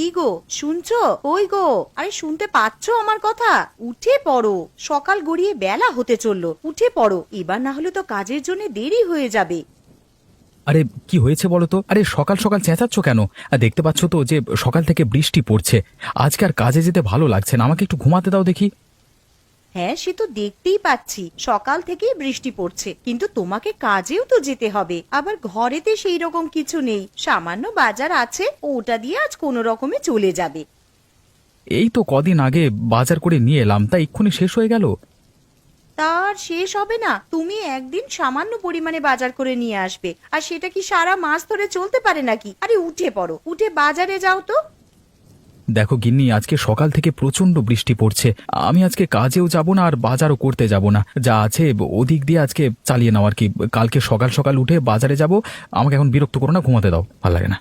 কি গো, শুনছো? ওই গো, আরে শুনতে পাচ্ছো আমার কথা? উঠে পড়ো, সকাল গড়িয়ে বেলা হতে চললো। উঠে পড়ো, এবার না হলে তো কাজের জন্য দেরি হয়ে যাবে। আরে কি হয়েছে বলো তো? আরে সকাল সকাল চেঁচাচ্ছ কেন? দেখতে পাচ্ছ তো যে সকাল থেকে বৃষ্টি পড়ছে। আজকে আর কাজে যেতে ভালো লাগছে না, আমাকে একটু ঘুমাতে দাও দেখি। হ্যাঁ, সে তো দেখতেই পাচ্ছি সকাল থেকেই বৃষ্টি পড়ছে, কিন্তু তোমাকে কাজেও তো যেতে হবে। আবার ঘরেতে সেই রকম কিছু নেই, সামান্য বাজার আছে, ওটা দিয়ে আজ কোনো রকমে চলে যাবে। এই তো কদিন আগে বাজার করে নিয়ে এলাম, তা এক্ষুনি শেষ হয়ে গেল। তার শেষ হবে না? তুমি একদিন সামান্য পরিমাণে বাজার করে নিয়ে আসবে, আর সেটা কি সারা মাস ধরে চলতে পারে নাকি? আরে উঠে পড়ো, উঠে বাজারে যাও তো। দেখো গিন্নি, আজকে সকাল থেকে প্রচন্ড বৃষ্টি পড়ছে। আমি আজকে কাজেও যাব না আর বাজারও করতে যাব না, যা আছে ওদিক দিয়ে আজকে চালিয়ে নাও আর কি। কালকে সকাল সকাল উঠে বাজারে যাব। আমাকে এখন বিরক্ত করো না, ঘুমাতে দাও, ভালো লাগে না।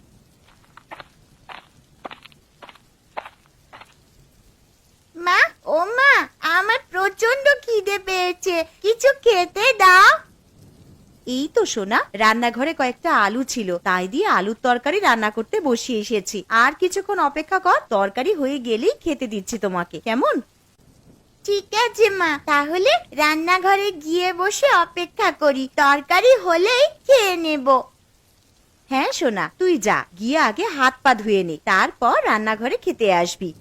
মা, ও মা, আমার প্রচন্ড খিদে পেয়েছে, কিছু খেতে দাও। এই তো সোনা, রান্নাঘরে কয়েকটা আলু ছিল, তাই দিয়ে আলুর তরকারি রান্না করতে বসিয়ে এসেছি। আর কিছুক্ষণ অপেক্ষা কর, তরকারি হয়ে গেলেই খেতে দিচ্ছি তোমাকে, কেমন? ঠিক আছে মা, তাহলে রান্নাঘরে গিয়ে বসে অপেক্ষা করি, তরকারি হলেই খেয়ে নেব। হ্যাঁ সোনা, তুই যা, গিয়ে আগে হাত পা ধুয়ে নে, তারপর রান্নাঘরে খেতে আসবি।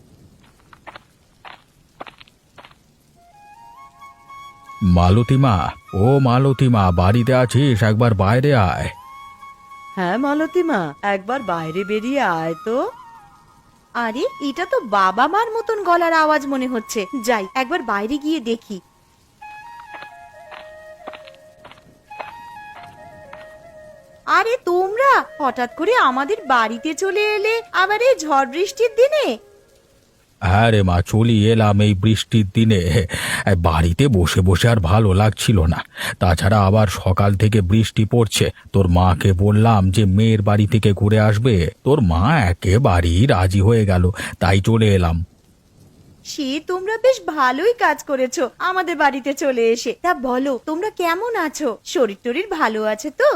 মালতীমা, ও মালতীমা, বাড়িতে আছিস? একবার বাইরে আয়। হ্যাঁ মালতীমা, একবার বাইরে বেরিয়ে আয় তো। আরে এটা তো বাবা মার মতন গলার আওয়াজ মনে হচ্ছে, যাই একবার বাইরে গিয়ে দেখি। আরে তোমরা হঠাৎ করে আমাদের বাড়িতে চলে এলে, আবার এই ঝড় বৃষ্টির দিনে? হ্যাঁ রে মা, চলি এলাম এই বৃষ্টির দিনে। বাড়িতে বসে বসে আর ভালো লাগছিল না। তাছাড়া আবার সকাল থেকে বৃষ্টি পড়ছে। তোর মাকে বললাম যে মেয়ের বাড়ি থেকে ঘুরে আসবে, তোর মা একেবারেই রাজি হয়ে গেল, তাই চলে এলাম। সে তোমরা বেশ ভালোই কাজ করেছো আমাদের বাড়িতে চলে এসে। তা বলো, তোমরা কেমন আছো? শরীর টরীর ভালো আছে তো?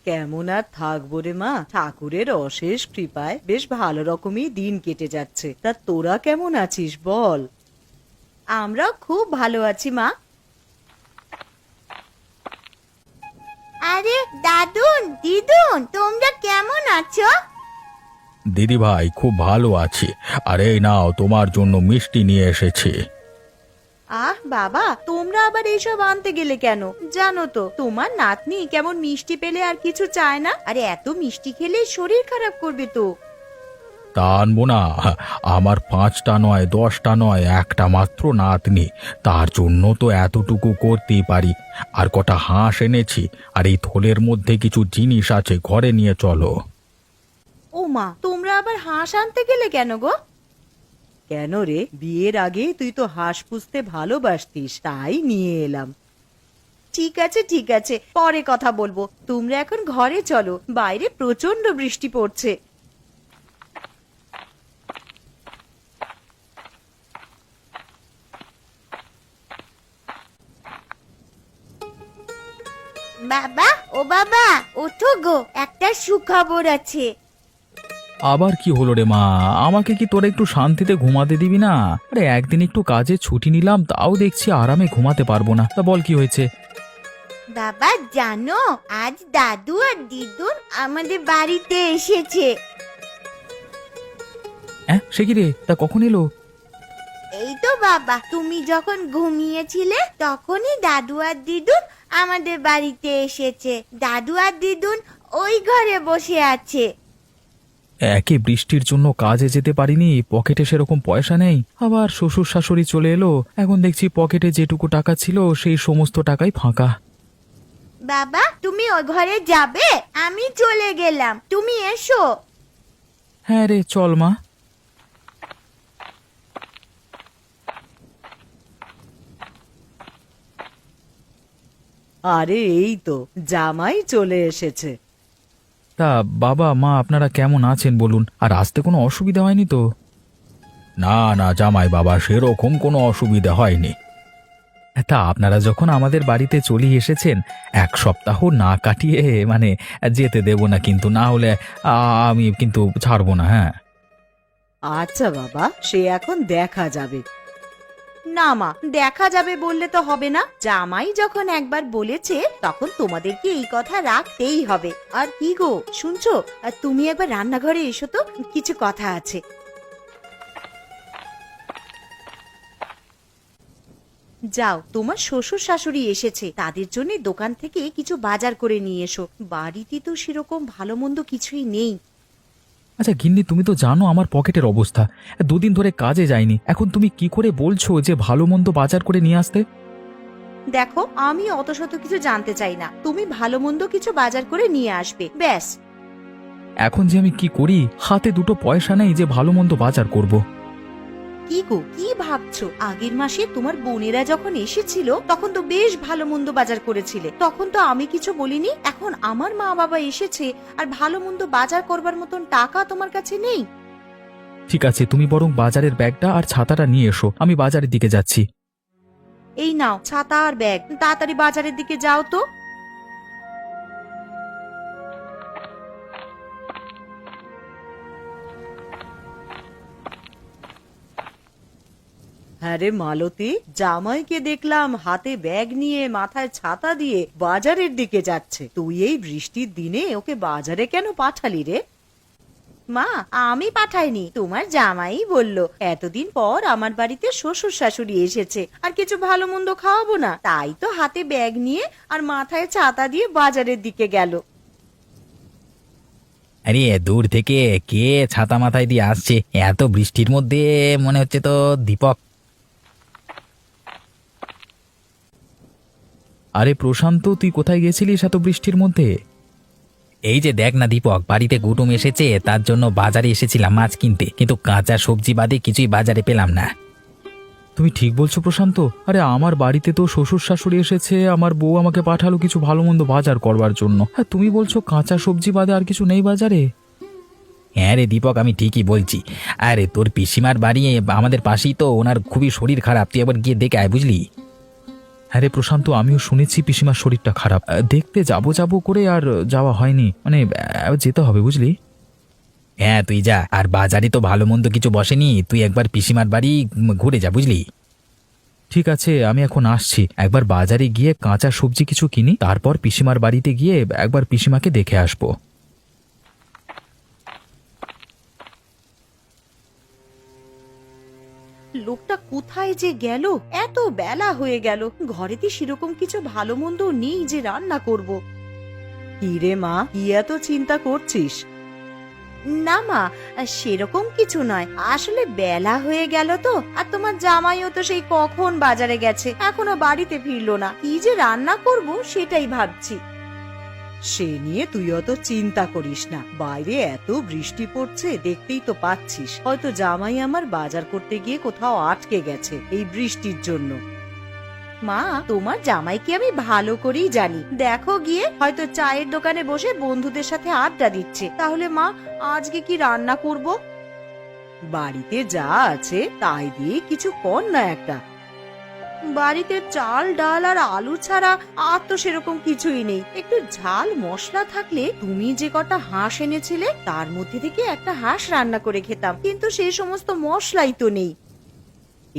কেমন আর থাকবো রে মা, ঠাকুরের অশেষ কৃপায় বেশ ভালো রকমই দিন কেটে যাচ্ছে। তা তোরা কেমন আছিস বল? আমরাও খুব ভালো আছি মা। আরে দাদুন, দিদুন, তোমরা কেমন আছো? দিদি ভাই, খুব ভালো আছি। আর এই নাও, তোমার জন্য মিষ্টি নিয়ে এসেছি। আহ বাবা, তোমরা আবার এইসব আনতে গেলে কেন? জানো তো তোমার নাতনি কেমন মিষ্টি পেলে আর কিছু চায় না, আরে এত মিষ্টি খেলে শরীর খারাপ করবে তো। তা আনবো না? আমার 5টা নয়, 10টা নয়, একটা মাত্র নাতনি, তার জন্য তো এতটুকু করতেই পারি। আর কটা হাঁস এনেছি, আর এই থলের মধ্যে কিছু জিনিস আছে, ঘরে নিয়ে চলো। ও মা, তোমরা আবার হাঁস আনতে গেলে কেন গো? কেন রে, বিয়ের আগে তুই তো হাঁস পুষতে ভালোবাসতিস, তাই নিয়ে এলাম। ঠিক আছে ঠিক আছে, পরে কথা বলবো, তোমরা এখন ঘরে চলো, বাইরে প্রচন্ড বৃষ্টি পড়ছে। বাবা, ও বাবা, ওঠো গো, একটা সুখবর আছে। আবার কি হলো রে মা? আমাকে কি তোরা একটু শান্তিতে ঘুমাতে দিবি না? আরে একদিন একটু কাজে ছুটি নিলাম, তাও দেখছি আরামে ঘুমাতে পারবো না। তা বল কি হয়েছে? বাবা জানো, আজ দাদু আর দিদুন আমাদের বাড়িতে এসেছে। হ্যাঁ, সে কি রে? তা কখন এলো? এই তো বাবা, তুমি যখন ঘুমিয়েছিলে তখনই দাদু আর দিদুন আমাদের বাড়িতে এসেছে। দাদু আর দিদুন ওই ঘরে বসে আছে। একে বৃষ্টির জন্য কাজে যেতে পারিনি, পকেটে সেরকম পয়সা নেই, আবার শ্বশুর শাশুড়ি চলে এলো, এখন দেখছি পকেটে যেটুকু টাকা ছিল সেই সমস্ত টাকাই ফাঁকা। বাবা, তুমি ওই ঘরে যাবে? আমি চলে গেলাম, তুমি এসো। হ্যাঁ রে, চল মা। আরে এই তো জামাই চলে এসেছে। তা বাবা মা আপনারা কেমন আছেন বলুন? আর আসতে কোনো অসুবিধা হয়নি তো? না না জামাই বাবা, সেরকম কোনো অসুবিধা হয়নি। তা আপনারা যখন আমাদের বাড়িতে চলে এসেছেন, 1 সপ্তাহ না কাটিয়ে যেতে দেব না, কিন্তু না হলে আমি কিন্তু ছাড়বো না। হ্যাঁ, আচ্ছা বাবা, সে এখন দেখা যাবে। না মা, দেখা যাবে বললে তো হবে না। জামাই যখন একবার বলেছে তখন তোমাদেরকে এই কথা রাখতেই হবে। আর কি গো শুনছো, আর তুমি একবার রান্নাঘরে এসো তো, কিছু কথা আছে। যাও, তোমার শ্বশুর শাশুড়ি এসেছে, তাদের জন্য দোকান থেকে কিছু বাজার করে নিয়ে এসো। বাড়িতে তো সেরকম ভালো মন্দ কিছুই নেই। আচ্ছা গিন্নি, তুমি তো জানো আমার পকেটের অবস্থা, দুদিন ধরে কাজে যাইনি। এখন তুমি কি করে বলছো যে ভালো মন্দ বাজার করে নিয়ে আসতে? দেখো, আমি অত শত কিছু জানতে চাই না, তুমি ভালো মন্দ কিছু বাজার করে নিয়ে আসবে, ব্যাস। এখন যে আমি কি করি, হাতে দুটো পয়সা নেই যে ভালো মন্দ বাজার করব। কি গো, কি ভাবছো? আগের মাসে তোমার বোনেরা যখন এসেছিল তখন তো বেশ ভালো মন্দ বাজার করেছিলে, তখন তো আমি কিছু বলিনি। এখন আমার মা বাবা এসেছে আর ভালো মন্দ বাজার করবার মতন টাকা তোমার কাছে নেই। ঠিক আছে, তুমি বরং বাজারের ব্যাগটা আর ছাতাটা নিয়ে এসো, আমি বাজারের দিকে যাচ্ছি। এই নাও ছাতা আর ব্যাগ, তাড়াতাড়ি বাজারের দিকে যাও তো। হ্যাঁ রে মালতী, জামাইকে দেখলাম হাতে ব্যাগ নিয়ে মাথায় ছাতা দিয়ে বাজারের দিকে যাচ্ছে। তুই এই বৃষ্টির দিনে ওকে বাজারে কেন পাঠালি রে? মা, আমি পাঠাইনি, তোমার জামাই বলল এতদিন পর আমার বাড়িতে শ্বশুর শাশুড়ি এসেছে, আর কিছু ভালো মন্দ খাওয়াবো না, তাই তো হাতে ব্যাগ নিয়ে আর মাথায় ছাতা দিয়ে বাজারের দিকে গেল। আরে দূর থেকে কে ছাতা মাথায় দিয়ে আসছে এত বৃষ্টির মধ্যে? মনে হচ্ছে তো দীপক। আরে প্রশান্ত, তুই কোথায় গেছিলিস এত বৃষ্টির মধ্যে? এই যে দেখ না দীপক, বাড়িতে কুটুম এসেছে, তার জন্য বাজারে এসেছিলাম মাছ কিনতে, কিন্তু কাঁচা সবজি বাদে কিছুই বাজারে পেলাম না। তুমি ঠিক বলছো প্রশান্ত। আরে আমার বাড়িতে তো শ্বশুর শাশুড়ি এসেছে, আমার বউ আমাকে পাঠালো কিছু ভালো মন্দ বাজার করবার জন্য। হ্যাঁ, তুমি বলছো কাঁচা সবজি বাদে আর কিছু নেই বাজারে? হ্যাঁ রে দীপক, আমি ঠিকই বলছি। আরে তোর পিসিমার বাড়ি আমাদের পাশেই তো, ওনার খুবই শরীর খারাপ, তুই একবার গিয়ে দেখে আয়, বুঝলি? হ্যাঁ রে প্রশান্ত, আমিও শুনেছি পিসিমার শরীরটা খারাপ। দেখতে যাবো করে আর যাওয়া হয়নি, মানে যেতে হবে, বুঝলি? হ্যাঁ তুই যা, আর বাজারে তো ভালো মন্দ কিছু বসেনি, তুই একবার পিসিমার বাড়ি ঘুরে যা, বুঝলি? ঠিক আছে, আমি এখন আসছি। একবার বাজারে গিয়ে কাঁচা সবজি কিছু কিনি, তারপর পিসিমার বাড়িতে গিয়ে একবার পিসিমাকে দেখে আসবো। লোকটা কোথায় যে গেল? এত বেলা হয়ে গেল, ঘরেতে সেরকম কিছু ভালো মন্দ নেই যে রান্না করব। কি রে মা, কি এত চিন্তা করছিস? না মা, সেরকম কিছু নয়, আসলে বেলা হয়ে গেল তো, আর তোমার জামাইও তো সেই কখন বাজারে গেছে, এখনো বাড়িতে ফিরলো না। কি যে রান্না করব সেটাই ভাবছি। সে নিয়ে তুই অত চিন্তা করিস না, বাইরে এত বৃষ্টি পড়ছে দেখতেই তো পাচ্ছিস, হয়তো জামাই আমার বাজার করতে গিয়ে কোথাও আটকে গেছে এই বৃষ্টির জন্য। মা, তোমার জামাইকে আমি ভালো করেই জানি, দেখো গিয়ে হয়তো চায়ের দোকানে বসে বন্ধুদের সাথে আড্ডা দিচ্ছে। তাহলে মা, আজকে কি রান্না করব? বাড়িতে যা আছে তাই দিয়ে কিছু কর না একটা। বাড়িতে চাল ডাল আর আলু ছাড়া আর তো সেরকম কিছুই নেই। একটু ঝাল মশলা থাকলে, তুমি যে কটা হাঁস এনেছিলে তার মধ্যে থেকে একটা হাঁস রান্না করে খেতাম, কিন্তু সেই সমস্ত মশলাই তো নেই।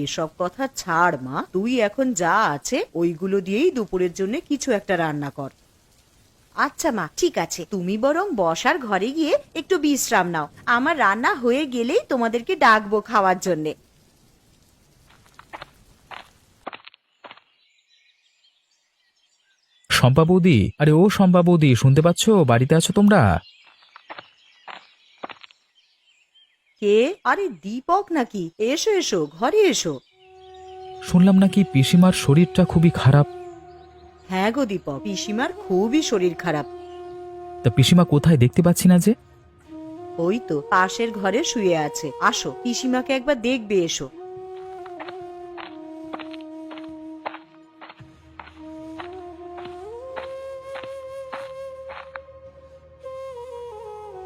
এসব কথা ছাড় মা, তুই এখন যা আছে ওইগুলো দিয়েই দুপুরের জন্য কিছু একটা রান্না কর। আচ্ছা মা, ঠিক আছে, তুমি বরং বসার ঘরে গিয়ে একটু বিশ্রাম নাও, আমার রান্না হয়ে গেলেই তোমাদেরকে ডাকবো খাওয়ার জন্যে। শম্পা বৌদি, আরে ও শম্পা বৌদি, শুনতে পাচ্ছো? বাড়িতে আছো তোমরা? কে? আরে দীপক নাকি? এসো এসো, ঘরে এসো। শুনলাম নাকি পিসিমার শরীরটা খুবই খারাপ। হ্যাঁ গো দীপক, পিসিমার খুবই শরীর খারাপ। তা পিসিমা কোথায়, দেখতে পাচ্ছি না যে? ওই তো পাশের ঘরে শুয়ে আছে, আসো পিসিমাকে একবার দেখবে এসো।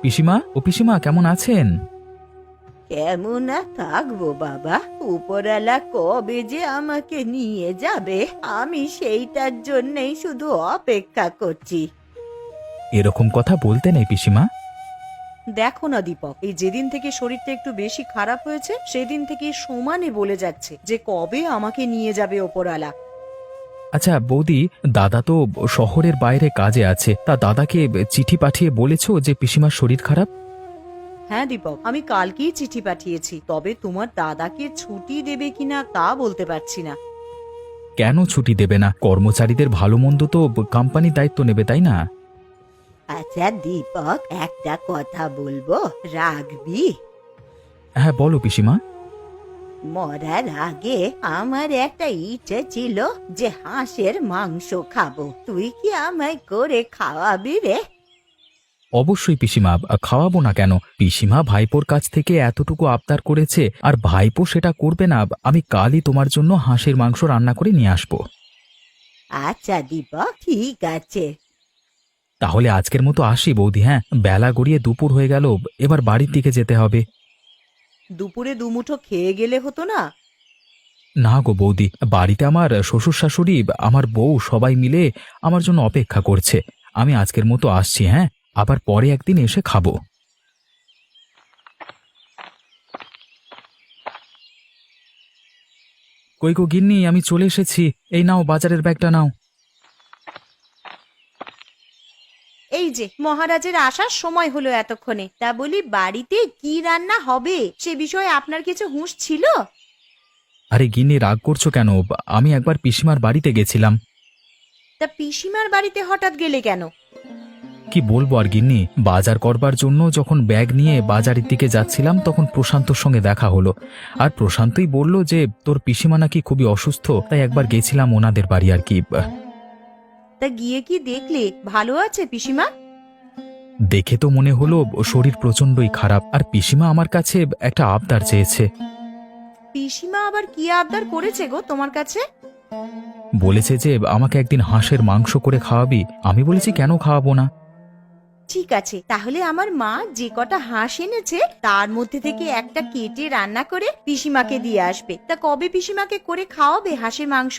পিসিমা, ও পিসিমা, কেমন আছেন? কেমন আর থাকবো বাবা, উপরওয়ালা কবে যে আমাকে নিয়ে যাবে আমি সেইটার জন্যই শুধু অপেক্ষা করছি। এরকম কথা বলতে নেই পিসিমা। দেখো না দীপক, এই যেদিন থেকে শরীরটা একটু বেশি খারাপ হয়েছে সেদিন থেকে সমানে বলে যাচ্ছে যে কবে আমাকে নিয়ে যাবে ওপরওয়ালা। আচ্ছা বৌদি, দাদা তো শহরের বাইরে কাজে আছে, তা দাদাকে চিঠি পাঠিয়ে বলেছো যে পিসিমার শরীর খারাপ? হ্যাঁ দীপক, আমি কালকেই চিঠি পাঠিয়েছি, তবে তোমার দাদাকে ছুটি দেবে কিনা তা বলতে পারছি না। কেন ছুটি দেবে না? কর্মচারীদের ভালো মন্দ তো কোম্পানি দায়িত্ব নেবে, তাই না? আচ্ছা দীপক, একটা কথা বলবো, রাখবি? হ্যাঁ বলো পিসিমা। মরার আগে আমার একটা ইচ্ছে ছিল যে হাঁসের মাংস খাবো, তুই কি আমায় করে খাওয়াবি রে? অবশ্যই পিসিমা, খাওয়াবো না কেন? পিসিমা ভাইপোর কাছ থেকে এতটুকু আবদার করেছে, আর ভাইপো সেটা করবে না? আমি কালই তোমার জন্য হাঁসের মাংস রান্না করে নিয়ে আসবো। আচ্ছা দীপক, ঠিক আছে। তাহলে আজকের মতো আসি বৌদি। হ্যাঁ, বেলা গড়িয়ে দুপুর হয়ে গেল, এবার বাড়ির দিকে যেতে হবে। দুপুরে দুমুঠো খেয়ে গেলে হতো না? না গো বৌদি, বাড়িতে আমার শ্বশুর শাশুড়ি, আমার বউ সবাই মিলে আমার জন্য অপেক্ষা করছে। আমি আজকের মতো আসছি। হ্যাঁ, আবার পরে একদিন এসে খাবো। কই গো গিন্নি, আমি চলে এসেছি। এই নাও বাজারের ব্যাগটা নাও। এই যে মহারাজের আসার সময় হলো এতক্ষণে, তা বলি বাড়িতে কি রান্না হবে সে বিষয়ে আপনার কিছু হুঁশ ছিল? আরে গিন্নি, রাগ করছো কেন? আমি একবার পিসিমার বাড়িতে গেছিলাম। তা পিসিমার বাড়িতে হঠাৎ গেলে কেন? কি বলবো আর গিন্নি, বাজার করবার জন্য যখন ব্যাগ নিয়ে বাজারের দিকে যাচ্ছিলাম তখন প্রশান্তর সঙ্গে দেখা হলো। আর প্রশান্তই বলল যে তোর পিসিমা নাকি খুবই অসুস্থ, তাই একবার গেছিলাম ওনাদের বাড়ি আর কি। তা গিয়ে কি দেখলে ভালো আছে পিসিমা? দেখে তো মনে হলো শরীর প্রচন্ডই খারাপ, আর পিসিমা আমার কাছে একটা আবদার চেয়েছে। পিসিমা আবার কি আবদার করেছে গো তোমার কাছে? বলেছে যে আমাকে একদিন হাঁসের মাংস করে খাওয়াবি। আমি বলেছি কেন খাওয়াবো না। ঠিক আছে, তাহলে আমার মা যে কটা হাঁস এনেছে তার মধ্যে থেকে একটা কেটে রান্না করে পিসিমাকে দিয়ে আসবে। তা কবে পিসিমাকে করে খাওয়াবে হাঁসের মাংস?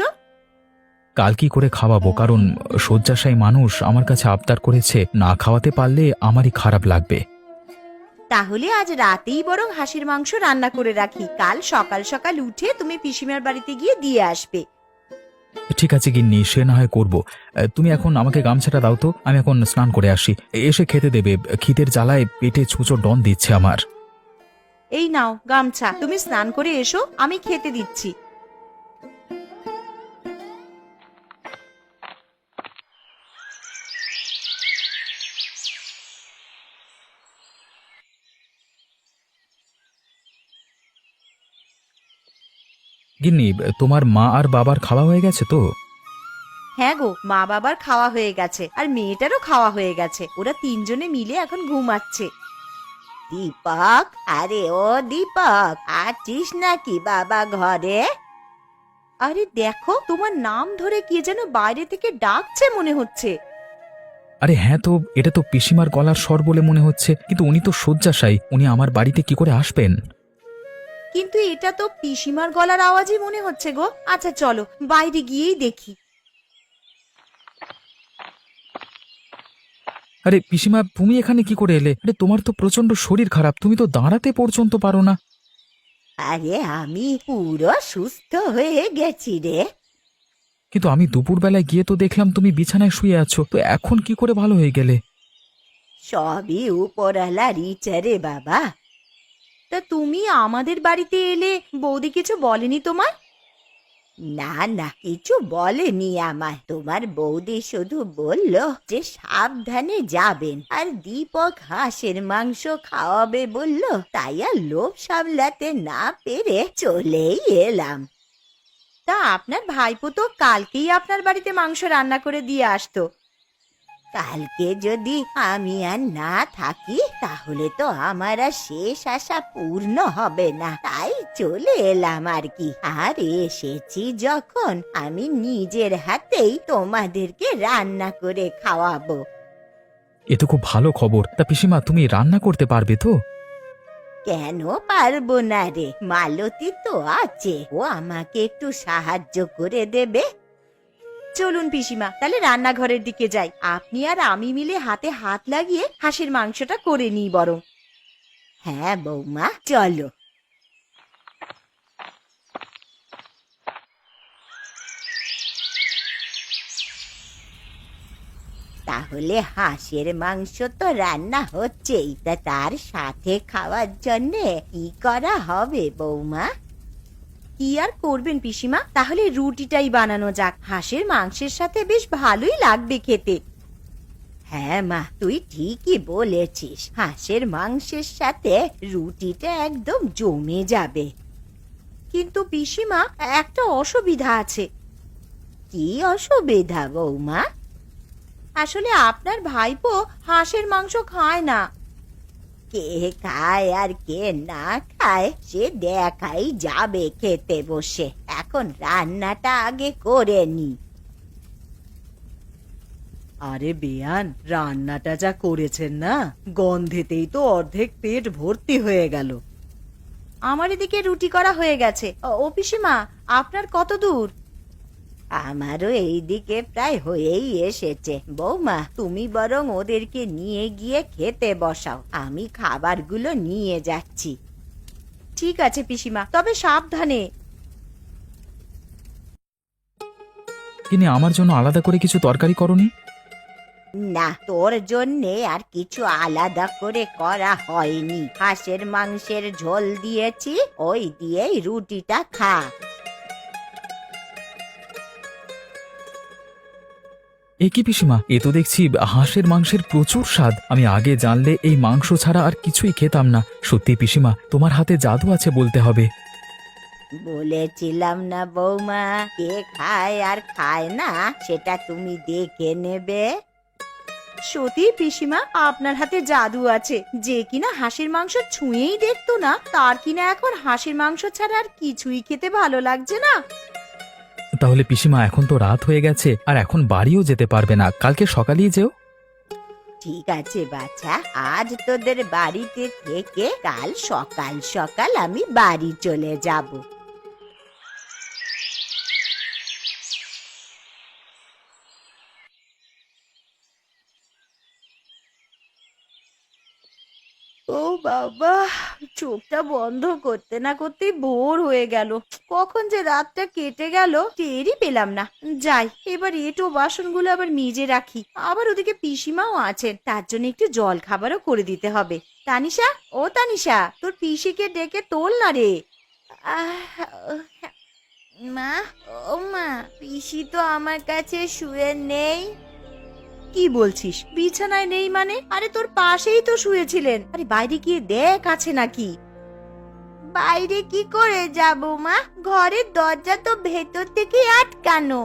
কাল কি করে খাওয়াবো, কারণ শয্যাশায়ী মানুষ আমার কাছে আবদার করেছে, না খাওয়াতে পারলে আমারই খারাপ লাগবে। তাহলে আজ রাতেই বরং হাঁসের মাংস রান্না করে রাখি, কাল সকাল সকাল উঠে তুমি পিসিমার বাড়িতে গিয়ে দিয়ে আসবে। ঠিক আছে গিন্নি, সে না হয় করবো। তুমি এখন আমাকে গামছাটা দাও তো, আমি এখন স্নান করে আসি। এসে খেতে দেবে, খিদের জ্বালায় পেটে ছুঁচো ডন দিচ্ছে আমার। এই নাও গামছা, তুমি স্নান করে এসো, আমি খেতে দিচ্ছি। গিন্নি, তোমার মা আর বাবার খাওয়া হয়ে গেছে তো? হ্যাঁ গো, মা বাবার খাওয়া হয়ে গেছে, আর মেয়েটারও খাওয়া হয়ে গেছে। ওরা তিনজনে মিলে এখন ঘুমাচ্ছে। দীপক, আরে ও দীপক, আছিস নাকি বাবা ঘরে? আরে দেখো, তোমার নাম ধরে কে যেন বাইরে থেকে ডাকছে মনে হচ্ছে। আরে হ্যাঁ তো, এটা তো পিসিমার গলার স্বর বলে মনে হচ্ছে, কিন্তু উনি তো শয্যাশায়ী, উনি আমার বাড়িতে কি করে আসবেন? কিন্তু এটা তো পিসিমার গলার আওয়াজই মনে হচ্ছে গো। আচ্ছা চলো বাইরে গিয়েই দেখি। আরে পিসিমা, তুমি এখানে কি করে এলে? আরে তোমার তো প্রচন্ড শরীর খারাপ, তুমি তো দাঁড়াতে পর্যন্ত পারো না। আরে আমি পুরো সুস্থ হয়ে গেছি রে। কিন্তু আমি দুপুরবেলায় গিয়ে তো দেখলাম তুমি বিছানায় শুয়ে আছো, তো এখন কি করে ভালো হয়ে গেলে? সবই উপরওয়ালার ইচ্ছা রে বাবা। তা তুমি আমাদের বাড়িতে এলে বৌদি কিছু বলেনি তোমার? না না, কিছু বলেনি আমায়। তোমার বৌদি শুধু বলল যে সাবধানে যাবেন, আর দীপক হাঁসের মাংস খাওয়াবে বলল, তাই আর লোভ সামলাতে না পেরে চলেই এলাম। তা আপনার ভাইপো তো কালকেই আপনার বাড়িতে মাংস রান্না করে দিয়ে আসতো। কালকে যদি আমি আর না থাকি তাহলে তো আমার আর শেষ আশা পূর্ণ হবে না, তাই চলে এলাম আর কি। আর এসেছি যখন, আমি নিজের হাতেই তোমাদেরকে রান্না করে খাওয়াবো। এ তো খুব ভালো খবর। তা পিসিমা, তুমি রান্না করতে পারবে তো? কেন পারবো না রে, মালতী তো আছে, ও আমাকে একটু সাহায্য করে দেবে। চলুন পিসিমা, তাহলে রান্নাঘরের দিকে যাই। আপনি আর আমি মিলে হাতে হাত লাগিয়ে হাঁসের মাংসটা করে নিই বরং। হ্যাঁ বৌমা, চলো। তাহলে হাঁসের মাংস তো রান্না হচ্ছেই, তা তার সাথে খাওয়ার জন্যে কি করা হবে বৌমা? কি আর করবেন পিসিমা, তাহলে রুটিটাই বানানো যাক। হাঁসের মাংসের সাথে বেশ ভালোই লাগবে খেতে। হ্যাঁ মা, তুই ঠিকই বলেছিস, হাঁসের মাংসের সাথে রুটিটা একদম জমে যাবে। কিন্তু পিসিমা, একটা অসুবিধা আছে। কি অসুবিধা বৌমা? আসলে আপনার ভাইপো হাঁসের মাংস খায় না। কে খায় আর কে না খায় সে দেখাই যাবে খেতে বসে। এখন রান্নাটা আগে করে নি। আরে বেয়ান, রান্নাটা যা করেছেন না, গন্ধেতেই তো অর্ধেক পেট ভর্তি হয়ে গেল। আমার এদিকে রুটি করা হয়ে গেছে। ও পিসিমা, আপনার কত দূর? আমারও এইদিকে প্রায় হয়েই এসেছে। বৌমা, তুমি বরং ওদেরকে নিয়ে গিয়ে খেতে বসাও, আমি খাবারগুলো নিয়ে যাচ্ছি। ঠিক আছে পিসিমা, তবে সাবধানে। কিন্তু আমার জন্য আলাদা করে কিছু তরকারি করনি? না, তোর জন্যে আর কিছু আলাদা করে করা হয়নি। হাঁসের মাংসের ঝোল দিয়েছি, ওই দিয়েই রুটিটা খা। এ কি পিসিমা, এ তো দেখছি হাঁসের মাংসের প্রচুর স্বাদ। আমি আগে জানলে এই মাংস ছাড়া আর কিছুই খেতাম না। সত্যি পিসিমা, তোমার হাতে জাদু আছে বলতে হবে। বলেছিলাম না বৌমা, কে খায় আর খায় না সেটা তুমি দেখে নেবে। সত্যি পিসিমা, আপনার হাতে জাদু আছে। যে কিনা হাঁসের মাংস ছুঁয়েই দেখতো না, তার কিনা এখন হাঁসের মাংস ছাড়া আর কিছুই খেতে ভালো লাগছে না। তাহলে পিসিমা, এখন তো রাত হয়ে গেছে, আর এখন বাড়িও যেতে পারবে না, কালকে সকালেই যেও। ঠিক আছে বাছা, আজ তোদের বাড়িতে থেকে কাল সকাল সকাল আমি বাড়ি চলে যাব। ও বাবা, চোখটা বন্ধ করতে না করতেই ভোর হয়ে গেল। কখন যে রাতটা কেটে গেল টেরই পেলাম না। যাই, এবার এঁটো বাসনগুলো আবার মেজে রাখি। আবার ওদিকে পিসিমাও আছেন, তার জন্য একটু জল খাবারও করে দিতে হবে। তানিশা, ও তানিশা, তোর পিসিকে ডেকে তোল না রে। মা, ও মা, পিসি তো আমার কাছে শুয়ে নেই। কি বলছিস? বিছানায় নেই মানে? আরে তোর পাশেই তো শুয়েছিলেন। আরে বাইরে গিয়ে দেখ আছে নাকি। বাইরে কি করে যাব মা? ঘরের দরজা তো ভেতর থেকে আটকানো।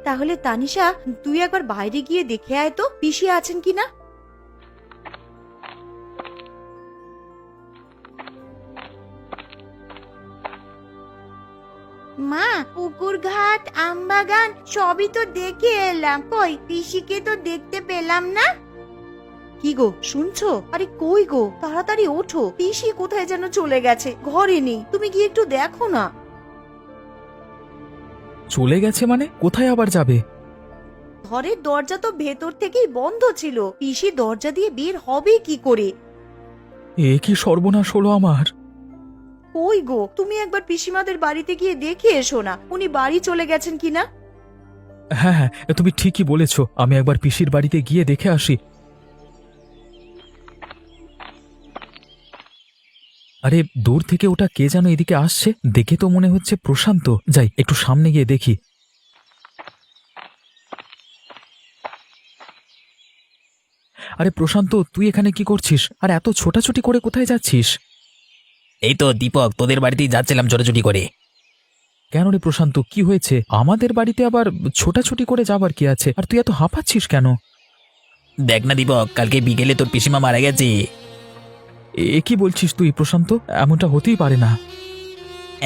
তাহলে তানিশা, তুই একবার বাইরে গিয়ে দেখে আয় তো পিসি আছেন কিনা। মা, পুকুর ঘাট, আমবাগান সবই তো দেখে এলাম, কই পিসিকে তো দেখতে পেলাম না। কি গো, শুনছো? আরে কই গো, তাড়াতাড়ি ওঠো, পিসি কোথায় যেন চলে গেছে, ঘরে নেই। তুমি গিয়ে একটু দেখো না। চলে গেছে মানে? কোথায় আবার যাবে? ঘরের দরজা তো ভেতর থেকেই বন্ধ ছিল, পিসি দরজা দিয়ে বের হবে কি করে? এ কি সর্বনাশ হলো আমার! কই গো, তুমি একবার পিসিমাদের বাড়িতে গিয়ে দেখে এসো না, উনি বাড়ি চলে গেছেন কিনা। হ্যাঁ হ্যাঁ, তুমি ঠিকই বলেছ, আমি একবার পিসির বাড়িতে গিয়ে দেখে আসি। আরে দূর থেকে ওটা কে যেন এদিকে আসছে, দেখে তো মনে হচ্ছে প্রশান্ত। যাই, একটু সামনে গিয়ে দেখি। আরে প্রশান্ত, তুই এখানে কি করছিস? আর এত ছোটাছুটি করে কোথায় যাচ্ছিস? এই তো দীপক, তোদের বাড়িতেই যাচ্ছিলাম ছোটাছুটি করে। কেন রে প্রশান্ত, কি হয়েছে? আমাদের বাড়িতে আবার ছোটাছুটি করে যাবার কি আছে? আর তুই এত হাঁপাচ্ছিস কেন? দেখ না দীপক, কালকে বিকেলে তোর পিসিমা মারা গেছে। এ কি বলছিস তুই প্রশান্ত? এমনটা হতেই পারে না।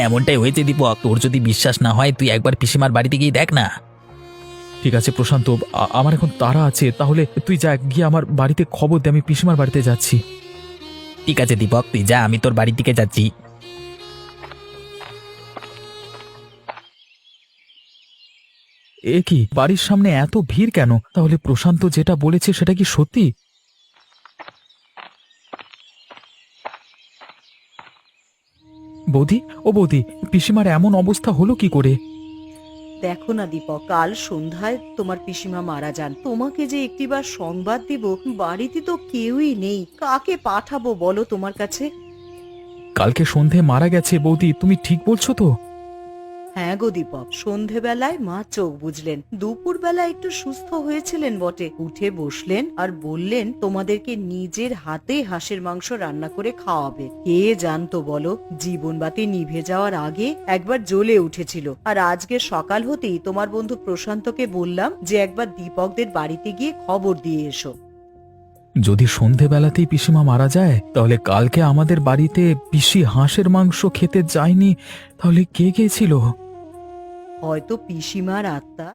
এমনটাই হয়েছে দীপক, তোর যদি বিশ্বাস না হয় তুই একবার পিসিমার বাড়িতে গিয়ে দেখ না। ঠিক আছে প্রশান্ত, আমার এখন তাড়া আছে, তাহলে তুই যা, গিয়ে আমার বাড়িতে খবর দে, আমি পিসিমার বাড়িতে যাচ্ছি। ঠিক আছে দীপক, তুই যা, আমি তোর বাড়ির দিকে যাচ্ছি। এ কি, বাড়ির সামনে এত ভিড় কেন? তাহলে প্রশান্ত যেটা বলেছে সেটা কি সত্যি? বৌদি, ও বৌদি, পিসিমার এমন অবস্থা হলো কি করে? দেখো না দীপক, কাল সন্ধ্যায় তোমার পিসিমা মারা যান। তোমাকে যে একটিবার সংবাদ দিব, বাড়িতে তো কেউই নেই, কাকে পাঠাবো বলো তোমার কাছে? কালকে সন্ধে মারা গেছে বৌদি, তুমি ঠিক বলছো তো? হ্যাঁ গো দীপক, সন্ধেবেলায় মা চোখ বুঝলেন, দুপুরবেলা একটু সুস্থ হয়েছিলেন বটে, উঠে বসলেন আর বললেন তোমাদেরকে নিজের হাতে হাঁসের মাংস রান্না করে খাওয়াবে। কে জানতো বলো, জীবনবাতি নিভে যাওয়ার আগে একবার জ্বলে উঠেছিল। আর আজকে সকাল হতেই তোমার বন্ধু প্রশান্তকে বললাম যে একবার দীপকদের বাড়িতে গিয়ে খবর দিয়ে এসো। যদি সন্ধেবেলাতেই পিসিমা মারা যায়, তাহলে কালকে আমাদের বাড়িতে পিসি হাঁসের মাংস খেতে যায়নি, তাহলে কে গিয়েছিল? হয়তো পিসিমার আত্মা